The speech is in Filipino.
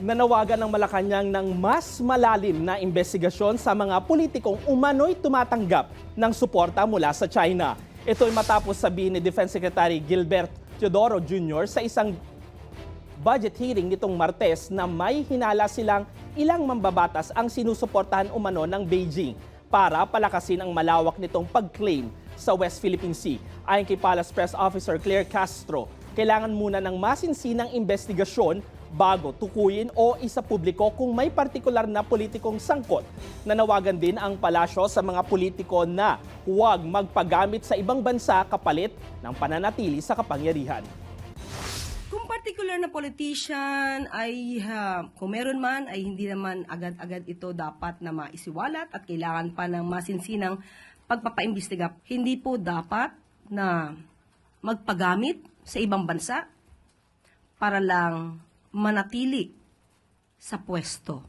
Nanawagan ng Malacanang ng mas malalim na investigasyon sa mga politikong umano'y tumatanggap ng suporta mula sa China. Ito'y matapos sabihin ni Defense Secretary Gilbert Teodoro Jr. sa isang budget hearing nitong Martes na may hinala silang ilang mambabatas ang sinusuportahan umano ng Beijing para palakasin ang malawak nitong pag-claim sa West Philippine Sea. Ayon kay Palace Press Officer Claire Castro, kailangan muna ng masinsinang investigasyon bago tukuyin o isapubliko kung may partikular na politikong sangkot. Nanawagan din ang palasyo sa mga politiko na huwag magpagamit sa ibang bansa kapalit ng pananatili sa kapangyarihan. Kung particular na politician ay kung meron man ay hindi naman agad-agad ito dapat na maisiwalat at kailangan pa ng masinsinang pagpapaimbestiga. Hindi po dapat na magpagamit sa ibang bansa para lang manatili sa pwesto.